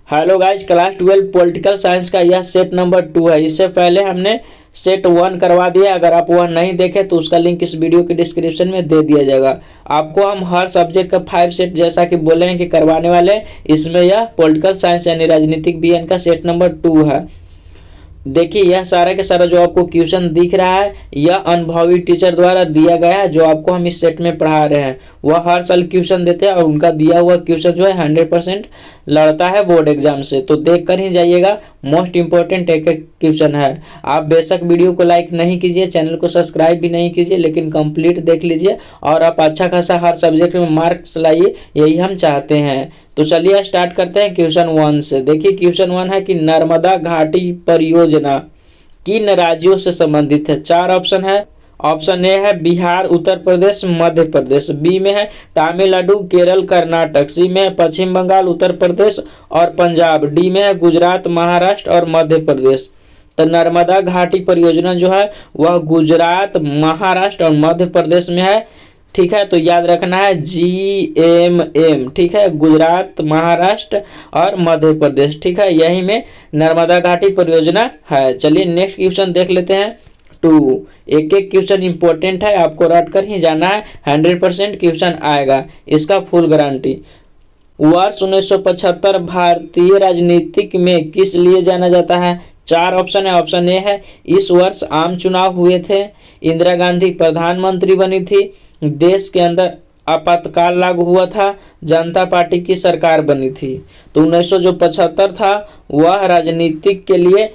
Hello guys, class 12 political science का यह set number 2 है। इससे पहले हमने सेट 1 करवा दिया। अगर आप वह नहीं देखे तो उसका लिंक इस वीडियो के डिस्क्रिप्शन में दे दिया जाएगा। आपको हम हर सब्जेक्ट का 5 सेट जैसा कि बोले हैं कि करवाने वाले हैं। इसमें यह पॉलिटिकल साइंस यानी राजनीतिक विज्ञान का सेट नंबर 2 है। देखिए, यह सारा के सारा जो आपको क्वेश्चन दिख रहा है यह अनुभवी टीचर द्वारा दिया गया है। जो आपको हम इस सेट में पढ़ा रहे हैं वह हर साल क्वेश्चन देते हैं और उनका दिया हुआ क्वेश्चन जो है 100% लड़ता है बोर्ड एग्जाम से। तो देख कर ही जाइएगा, मोस्ट इंपॉर्टेंट एक एक क्वेश्चन है। आप बेशक वीडियो को लाइक नहीं कीजिए, चैनल को सब्सक्राइब भी नहीं कीजिए, लेकिन कंप्लीट देख लीजिए और आप अच्छा खासा हर सब्जेक्ट में मार्क्स लाइए, यही हम चाहते हैं। तो चलिए स्टार्ट करते हैं क्वेश्चन 1 से। देखिए क्वेश्चन 1 है कि नर्मदा घाटी परियोजना किन राज्यों से संबंधित है। 4 ऑप्शन है। ऑप्शन ए है बिहार, उत्तर प्रदेश, मध्य प्रदेश। बी में है तमिलनाडु, केरल, कर्नाटक। सी में है पश्चिम बंगाल, उत्तर प्रदेश और पंजाब। डी में है गुजरात, महाराष्ट्र और मध्य प्रदेश। तो नर्मदा घाटी परियोजना जो है वह गुजरात, महाराष्ट्र और मध्य प्रदेश में है। ठीक है, तो याद रखना है GMM। ठीक है, गुजरात, महाराष्ट्र और मध्य प्रदेश। ठीक है, यही में नर्मदा घाटी परियोजना है। चलिए नेक्स्ट क्वेश्चन देख लेते हैं 2। एक एक क्वेश्चन इंपॉर्टेंट है, आपको रट कर ही जाना है। 100% क्वेश्चन आएगा, इसका फुल गारंटी। वर्ष 1975 भारतीय राजनीतिक में किस लिए जाना जाता है। 4 ऑप्शन है। ऑप्शन ए है इस वर्ष आम चुनाव हुए थे, इंदिरा गांधी प्रधानमंत्री बनी थी, देश के अंदर आपातकाल लागू हुआ था, जनता पार्टी की सरकार बनी थी। तो 1975 था वह राजनीतिक के लिए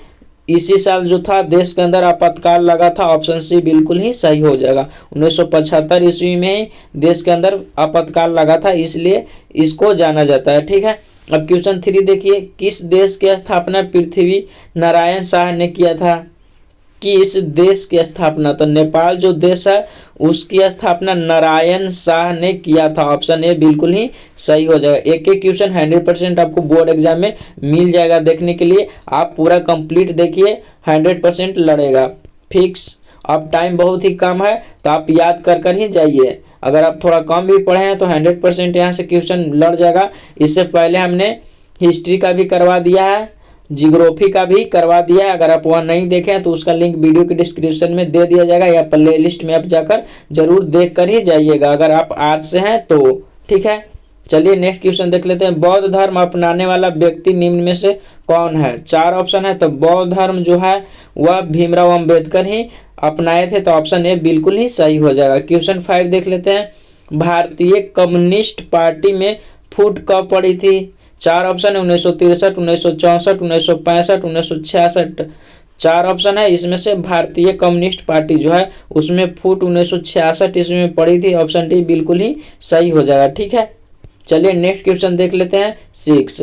इसी साल जो था देश के अंदर आपातकाल लगा था। ऑप्शन सी बिल्कुल ही सही हो जाएगा। 1975 ईस्वी में ही देश के अंदर आपातकाल लगा था, इसलिए इसको जाना जाता है। ठीक है, अब क्वेश्चन 3 देखिए, किस देश की स्थापना पृथ्वी नारायण शाह ने किया था। किस देश की स्थापना, तो नेपाल जो देश है उसकी स्थापना नारायण शाह ने किया था। ऑप्शन ए बिल्कुल ही सही हो जाएगा। एक एक क्वेश्चन 100% आपको बोर्ड एग्जाम में मिल जाएगा देखने के लिए। आप पूरा कंप्लीट देखिए, 100% लड़ेगा फिक्स। अब टाइम बहुत ही कम है तो आप याद कर कर ही जाइए। अगर आप थोड़ा कम भी पढ़े हैं तो 100% यहाँ से क्वेश्चन लड़ जाएगा। इससे पहले हमने हिस्ट्री का भी करवा दिया है, जियोग्राफी का भी करवा दिया है। अगर आप वह नहीं देखे हैं तो उसका लिंक वीडियो के डिस्क्रिप्शन में दे दिया जाएगा या प्ले लिस्ट में आप जाकर जरूर देख कर ही जाइएगा अगर आप आर्ट्स से हैं तो। ठीक है, चलिए नेक्स्ट क्वेश्चन देख लेते हैं। बौद्ध धर्म अपनाने वाला व्यक्ति निम्न में से कौन है। 4 ऑप्शन है। तो बौद्ध धर्म जो है वह भीमराव अम्बेडकर ही अपनाए थे। तो ऑप्शन ए बिल्कुल ही सही हो जाएगा। क्वेश्चन 5 देख लेते हैं। भारतीय कम्युनिस्ट पार्टी में फूट कब पड़ी थी। 4 ऑप्शन है। 1963, 1964, 1965, 1966। 4 ऑप्शन है। इसमें से भारतीय कम्युनिस्ट पार्टी जो है उसमें फूट 1966 ईस्वी में पड़ी थी। ऑप्शन डी बिल्कुल ही सही हो जाएगा। ठीक है, चलिए नेक्स्ट क्वेश्चन देख लेते हैं 6।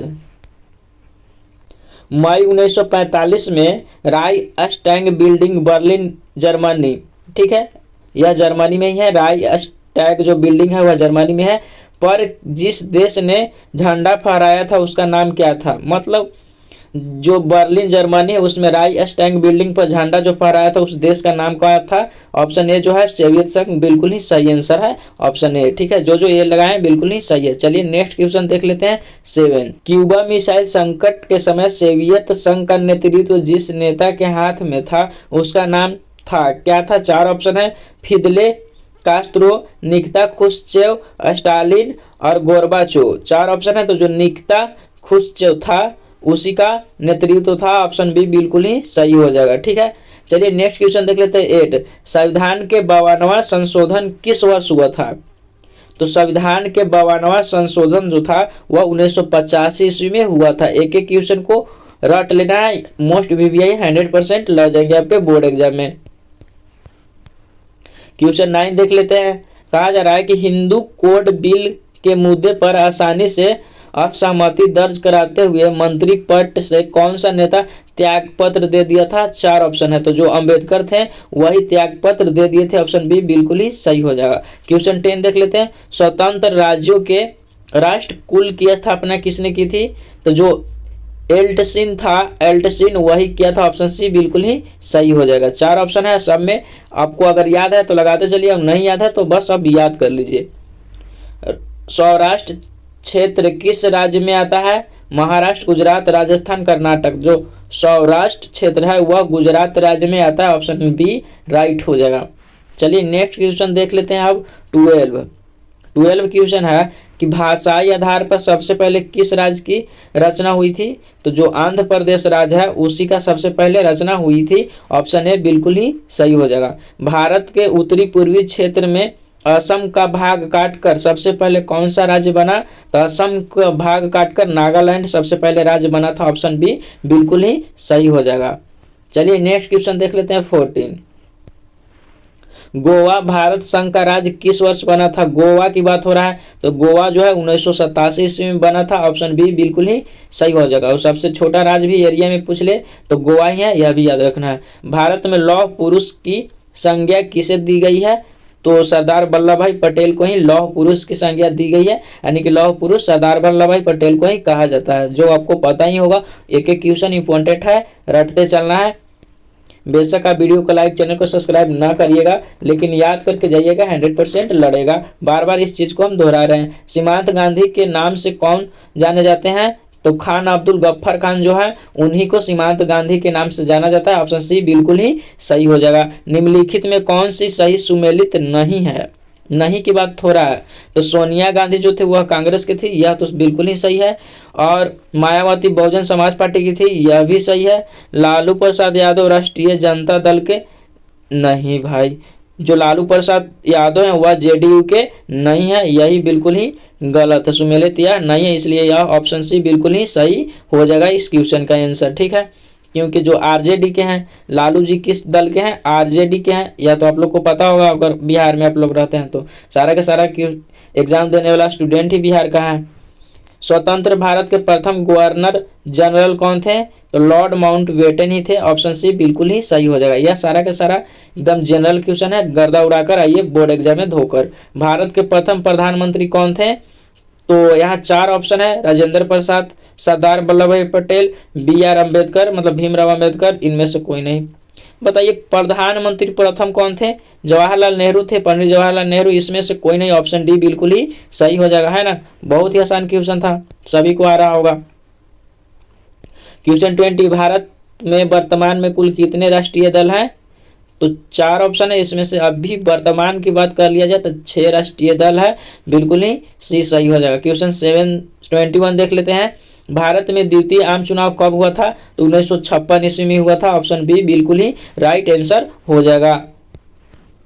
मई 1945 में राइक्सटैग बिल्डिंग बर्लिन जर्मनी। ठीक है, यह जर्मनी में ही है। राइक्सटैग जो बिल्डिंग है वह जर्मनी में है, पर जिस देश ने झंडा फहराया था उसका नाम क्या था। मतलब जो बर्लिन जर्मनी है उसमें राइक्सटैग बिल्डिंग पर झंडा जो फहराया था उस देश का नाम क्या था। ऑप्शन ए जो है सोवियत संघ बिल्कुल ही सही आंसर है, ऑप्शन ए। ठीक है, जो ए लगाए बिल्कुल ही सही है। चलिए नेक्स्ट क्वेश्चन देख लेते हैं 7। क्यूबा मिसाइल संकट के समय सोवियत संघ का नेतृत्व जिस नेता के हाथ में था उसका नाम था क्या था। 4 ऑप्शन है। Fidel Castro, Nikita Khrushchev, Stalin और गोर्बाचोव। 4 ऑप्शन है। तो जो निकिता खुश्चेव था उसी का नेतृत्व था। ऑप्शन बी बिल्कुल ही सही हो जाएगा। ठीक है, चलिए नेक्स्ट क्वेश्चन देख लेते हैं 8। संविधान के 52वां संशोधन किस वर्ष हुआ था। तो संविधान के 52वां संशोधन जो था वह 1985 ईस्वी में हुआ था। एक एक क्वेश्चन को रट लेना है, मोस्ट VVI 100% लग जाएंगे आपके बोर्ड एग्जाम में। क्वेश्चन 9 देख लेते हैं। कहा जा रहा है कि हिंदू कोड बिल के मुद्दे पर आसानी से असहमति दर्ज कराते हुए मंत्री पद से कौन सा नेता त्यागपत्र दे दिया था। 4 ऑप्शन है। तो जो अंबेडकर थे वही त्यागपत्र दे दिए थे। ऑप्शन बी बिल्कुल ही सही हो जाएगा। क्वेश्चन 10 देख लेते हैं। स्वतंत्र राज्यों के राष्ट्र कुल की स्थापना किसने की थी। तो जो एल्टसिन था, एल्टसिन वही किया था। ऑप्शन सी बिल्कुल ही सही हो जाएगा। 4 ऑप्शन है। सब में आपको अगर याद है तो लगाते चलिए, अब नहीं याद है तो बस अब याद कर लीजिए। सौराष्ट्र क्षेत्र किस राज्य में आता है। महाराष्ट्र, गुजरात, राजस्थान, कर्नाटक। जो सौराष्ट्र क्षेत्र है वह गुजरात राज्य में आता है, ऑप्शन बी राइट हो जाएगा। चलिए नेक्स्ट क्वेश्चन देख लेते हैं अब 12 क्वेश्चन है कि भाषाई आधार पर सबसे पहले किस राज्य की रचना हुई थी? तो जो आंध्र प्रदेश राज्य है उसी का सबसे पहले रचना हुई थी, ऑप्शन ए बिल्कुल ही सही हो जाएगा। भारत के उत्तरी पूर्वी क्षेत्र में असम का भाग काटकर सबसे पहले कौन सा राज्य बना? तो असम का भाग काटकर नागालैंड सबसे पहले राज्य बना था, ऑप्शन बी बिल्कुल ही सही हो जाएगा। चलिए नेक्स्ट क्वेश्चन देख लेते हैं 14। गोवा भारत संघ का राज्य किस वर्ष बना था? गोवा की बात हो रहा है, तो गोवा जो है 1987 ईस्वी में बना था, ऑप्शन बी बिल्कुल ही सही हो जाएगा। और सबसे छोटा राज्य भी एरिया में पूछ ले तो गोवा ही है, यह भी याद रखना है। भारत में लौह पुरुष की संज्ञा किसे दी गई है? तो सरदार वल्लभ भाई पटेल को ही लौह पुरुष की संज्ञा दी गई है, यानी कि लौह पुरुष सरदार वल्लभ भाई पटेल को ही कहा जाता है, जो आपको पता ही होगा। एक एक क्वेश्चन इंपॉर्टेंट है, रटते चलना है। बेशक आप वीडियो को लाइक, चैनल को सब्सक्राइब ना करिएगा, लेकिन याद करके जाइएगा, 100% लड़ेगा। बार बार इस चीज को हम दोहरा रहे हैं। सीमांत गांधी के नाम से कौन जाने जाते हैं? तो खान अब्दुल गफ्फार खान जो है उन्हीं को सीमांत गांधी के नाम से जाना जाता है, ऑप्शन सी बिल्कुल ही सही हो जाएगा। निम्नलिखित में कौन सी सही सुमेलित नहीं है? नहीं की बात हो रहा है, तो सोनिया गांधी जो थे वह कांग्रेस की थी, यह तो बिल्कुल ही सही है। और मायावती बहुजन समाज पार्टी की थी, यह भी सही है। लालू प्रसाद यादव राष्ट्रीय जनता दल के, नहीं भाई, जो लालू प्रसाद यादव हैं वह जेडीयू के नहीं है, यही बिल्कुल ही गलत है। सुमेलित यह नहीं है, इसलिए यह ऑप्शन सी बिल्कुल ही सही हो जाएगा इस क्वेश्चन का आंसर, ठीक है। क्योंकि जो आरजेडी के हैं, लालू जी किस दल के हैं? आरजेडी के हैं, या तो आप लोग को पता होगा अगर बिहार में आप लोग रहते हैं तो। सारा का सारा एग्जाम देने वाला स्टूडेंट ही बिहार का है। स्वतंत्र भारत के प्रथम गवर्नर जनरल कौन थे? तो लॉर्ड माउंटबेटन ही थे, ऑप्शन सी बिल्कुल ही सही हो जाएगा। यह सारा का सारा एकदम जनरल क्वेश्चन है, गर्दा उड़ाकर आइए बोर्ड एग्जाम में धोकर। भारत के प्रथम प्रधानमंत्री कौन थे? तो यहाँ 4 ऑप्शन है, राजेंद्र प्रसाद, सरदार वल्लभ भाई पटेल, BR अम्बेडकर, मतलब भीमराव अम्बेडकर, इनमें से कोई नहीं। बताइए प्रधानमंत्री प्रथम कौन थे? जवाहरलाल नेहरू थे, पंडित जवाहरलाल नेहरू, इसमें से कोई नहीं, ऑप्शन डी बिल्कुल ही सही हो जाएगा, है ना। बहुत ही आसान क्वेश्चन था, सभी को आ रहा होगा। क्वेश्चन 20, भारत में वर्तमान में कुल कितने राष्ट्रीय दल हैं? तो 4 ऑप्शन है, इसमें से अभी वर्तमान की बात कर लिया जाए तो 6 राष्ट्रीय दल है, बिल्कुल ही सी सही हो जाएगा। क्वेश्चन 21 देख लेते हैं। भारत में द्वितीय आम चुनाव कब हुआ था? तो 1956 ईस्वी में हुआ था, ऑप्शन बी बिल्कुल ही राइट आंसर हो जाएगा।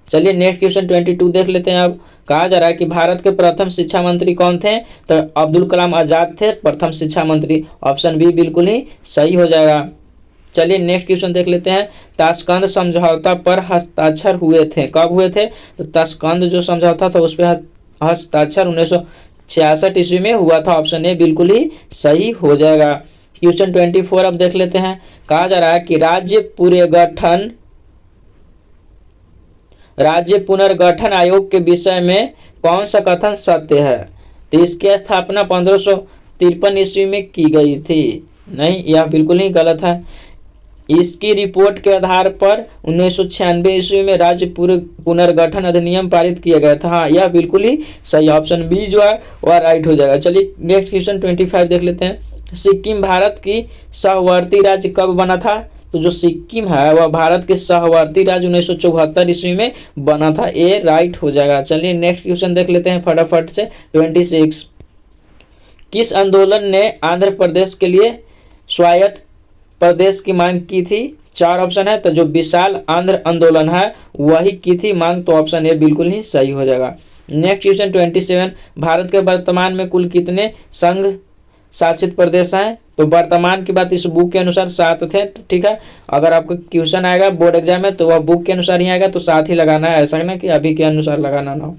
चलिए नेक्स्ट क्वेश्चन 22 देख लेते हैं। अब कहा जा रहा है कि भारत के प्रथम शिक्षा मंत्री कौन थे? तो अब्दुल कलाम आजाद थे प्रथम शिक्षा मंत्री, ऑप्शन बी बिल्कुल ही सही हो जाएगा। चलिए नेक्स्ट क्वेश्चन देख लेते हैं। ताशकंद समझौता पर हस्ताक्षर हुए थे, कब हुए थे? तो ताशकंद जो समझौता था उस पर हस्ताक्षर 1966 ईस्वी में हुआ था, ऑप्शन ए बिल्कुल ही सही हो जाएगा। क्वेश्चन 24 अब देख लेते हैं। कहा जा रहा है कि राज्य पुनर्गठन आयोग के विषय में कौन सा कथन सत्य है? तो इसकी स्थापना 1553 ईस्वी में की गई थी, नहीं, यह बिल्कुल ही गलत है। इसकी रिपोर्ट के आधार पर 1996 ईस्वी में राज्य पुनर्गठन अधिनियम पारित किया गया था, हाँ यह बिल्कुल ही सही, ऑप्शन बी जो है वह राइट हो जाएगा। चलिए नेक्स्ट क्वेश्चन 25 देख लेते हैं। सिक्किम भारत की सहवर्ती राज्य कब बना था? तो जो सिक्किम है वह भारत के सहवर्ती राज्य 1974 ईस्वी में बना था, ए राइट हो जाएगा। चलिए नेक्स्ट क्वेश्चन देख लेते हैं फटाफट से 26। किस आंदोलन ने आंध्र प्रदेश के लिए स्वायत्त प्रदेश की मांग की थी? 4 ऑप्शन है, तो जो विशाल आंध्र आंदोलन है वही की थी मांग, तो ऑप्शन ए बिल्कुल ही सही हो जाएगा। Next question 27। भारत के वर्तमान में कुल कितने संघ शासित प्रदेश हैं? तो वर्तमान की बात इस बुक के अनुसार 7 थे, ठीक है। अगर आपको क्वेश्चन आएगा बोर्ड एग्जाम में तो वह बुक के अनुसार ही आएगा, तो 7 ही लगाना है, ऐसा ना कि अभी के अनुसार लगाना ना हो।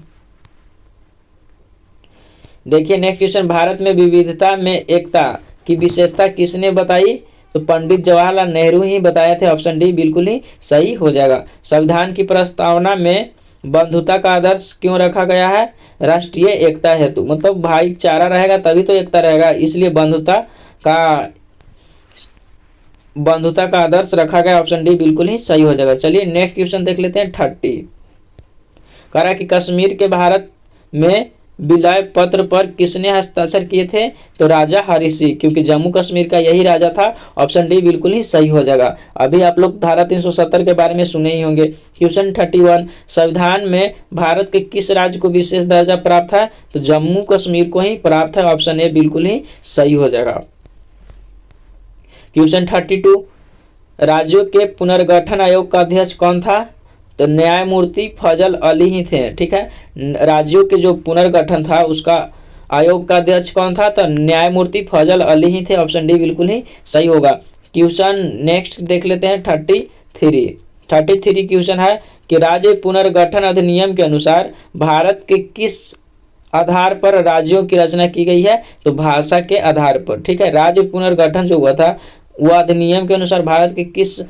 देखिए नेक्स्ट क्वेश्चन। भारत में विविधता में एकता की विशेषता किसने बताई? तो पंडित जवाहरलाल नेहरू ही बताए थे, ऑप्शन डी बिल्कुल ही सही हो जाएगा। संविधान की प्रस्तावना में बंधुता का आदर्श क्यों रखा गया है? राष्ट्रीय एकता हेतु, मतलब भाईचारा रहेगा तभी तो एकता रहेगा, इसलिए बंधुता का आदर्श रखा गया, ऑप्शन डी बिल्कुल ही सही हो जाएगा। चलिए नेक्स्ट क्वेश्चन देख लेते हैं 30। कह रहा है कि कश्मीर के भारत में विलय पत्र पर किसने हस्ताक्षर किए थे? तो राजा हरि सिंह, क्योंकि जम्मू कश्मीर का यही राजा था। ऑप्शन डी बिल्कुल ही सही हो जाएगा। अभी आप लोग धारा 370 के बारे में सुने ही होंगे। क्वेश्चन 31, संविधान में भारत के किस राज्य को विशेष दर्जा प्राप्त है? तो जम्मू कश्मीर को ही प्राप्त है। ऑप्शन ए बिल्कुल ही सही हो जाएगा। क्वेश्चन 32, राज्यों के पुनर्गठन आयोग का अध्यक्ष कौन था? तो न्यायमूर्ति फजल अली ही थे। ठीक है, राज्यों के जो पुनर्गठन था उसका आयोग का अध्यक्ष कौन था? तो न्यायमूर्ति फजल अली ही थे। ऑप्शन डी बिल्कुल ही सही होगा। क्वेश्चन नेक्स्ट देख लेते हैं 33 क्वेश्चन है कि राज्य पुनर्गठन अधिनियम के अनुसार भारत के किस आधार पर राज्यों की रचना की गई है? तो भाषा के आधार पर। ठीक है, राज्य पुनर्गठन जो हुआ था वह अधिनियम के अनुसार भारत के किस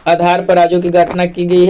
आधार पर राज्यों की गठन की गई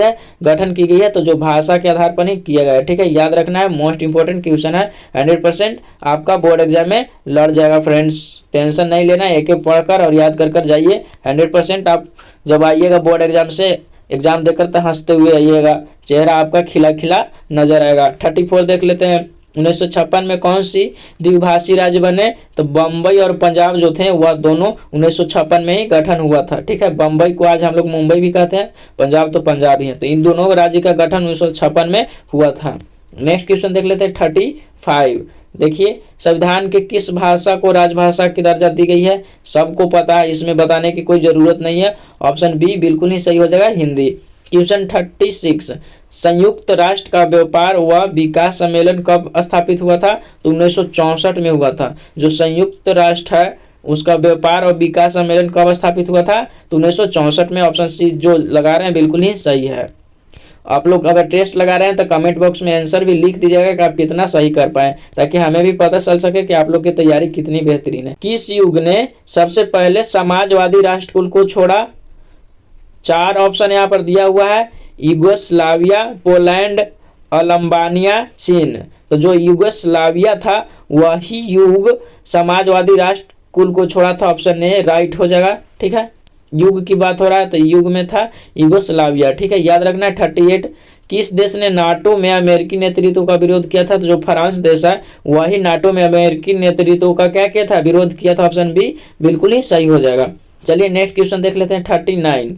है? तो जो भाषा के आधार पर ही किया गया है। ठीक है, याद रखना है, मोस्ट इंपोर्टेंट क्वेश्चन है। 100% आपका बोर्ड एग्जाम में लड़ जाएगा फ्रेंड्स, टेंशन नहीं लेना, एक एक पढ़कर और याद कर जाइए। 100% आप जब आइएगा बोर्ड एग्जाम से एग्जाम देकर तो हंसते हुए आइएगा, चेहरा आपका खिला खिला नजर आएगा। 34 देख लेते हैं, 1956 में कौन सी द्विभाषी राज्य बने? तो बम्बई और पंजाब जो थे वह दोनों 1956 में ही गठन हुआ था। ठीक है, बम्बई को आज हम लोग मुंबई भी कहते हैं, पंजाब तो पंजाब ही है। तो इन दोनों राज्य का गठन 1956 में हुआ था। नेक्स्ट क्वेश्चन देख लेते हैं 35। देखिए, संविधान के किस भाषा को राजभाषा की दर्जा दी गई है? सबको पता है, इसमें बताने की कोई जरूरत नहीं है। ऑप्शन बी बिल्कुल ही सही हो जाएगा, हिंदी। क्वेश्चन 36, संयुक्त राष्ट्र का व्यापार व विकास सम्मेलन कब स्थापित हुआ था? तो 1964 में हुआ था। जो संयुक्त राष्ट्र है उसका व्यापार और विकास सम्मेलन कब स्थापित हुआ था? तो 1964 में। ऑप्शन सी जो लगा रहे हैं बिल्कुल ही सही है। आप लोग अगर टेस्ट लगा रहे हैं तो कमेंट बॉक्स में आंसर भी लिख दीजिएगा कि आप कितना सही कर पाए, ताकि हमें भी पता चल सके कि आप लोग की तैयारी कितनी बेहतरीन है। किस युग ने सबसे पहले समाजवादी राष्ट्रकुल को छोड़ा? 4 ऑप्शन यहाँ पर दिया हुआ है, यूगोस्लाविया, पोलैंड, अल्बानिया, चीन। तो जो यूगोस्लाविया था वही युग समाजवादी राष्ट्र कुल को छोड़ा था। ऑप्शन ए राइट हो जाएगा। ठीक है, युग की बात हो रहा है तो युग में था यूगोस्लाविया। ठीक है, याद रखना है। 38, किस देश ने नाटो में अमेरिकी नेतृत्व का विरोध किया था? तो जो फ्रांस देश है वही नाटो में अमेरिकी नेतृत्व का क्या किया था? विरोध किया था। ऑप्शन बी बिल्कुल ही सही हो जाएगा। चलिए नेक्स्ट क्वेश्चन देख लेते हैं 39,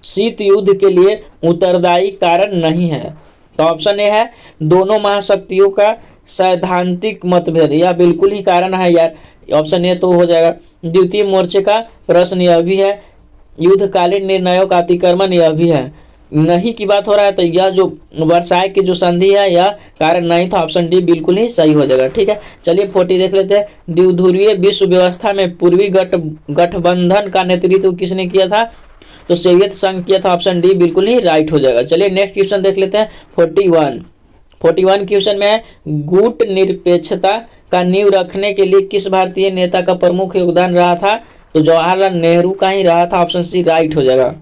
शीत युद्ध के लिए उत्तरदायी कारण नहीं है? तो ऑप्शन ए है दोनों महाशक्तियों का सैद्धांतिक मतभेद, यह बिल्कुल ही कारण है यार। ऑप्शन ए तो हो जाएगा। द्वितीय मोर्चे का प्रश्न यह भी है। युद्धकालीन निर्णयों का अतिक्रमण यह भी है। नहीं की बात हो रहा है तो यह जो वर्साय की जो संधि है यह कारण नहीं था। ऑप्शन डी बिल्कुल ही सही हो जाएगा। ठीक है, चलिए 40 देख लेते हैं। द्विध्रुवीय विश्व व्यवस्था में पूर्वी गठबंधन का नेतृत्व किसने किया था? तो सोवियत संघ किया था। ऑप्शन डी बिल्कुल ही राइट हो जाएगा। चलिए नेक्स्ट क्वेश्चन देख लेते हैं 41 क्वेश्चन में है, गुट निरपेक्षता का नींव रखने के लिए किस भारतीय नेता का प्रमुख योगदान रहा था? तो जवाहरलाल नेहरू का ही रहा था। ऑप्शन सी राइट हो जाएगा।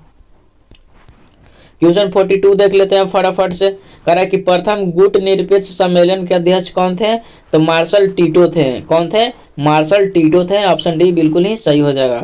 क्वेश्चन 42 देख लेते हैं फटाफट से। कह रहा है कि प्रथम गुट निरपेक्ष सम्मेलन के अध्यक्ष कौन थे? तो मार्शल टीटो थे। कौन थे? मार्शल टीटो थे। ऑप्शन डी बिल्कुल ही सही हो जाएगा।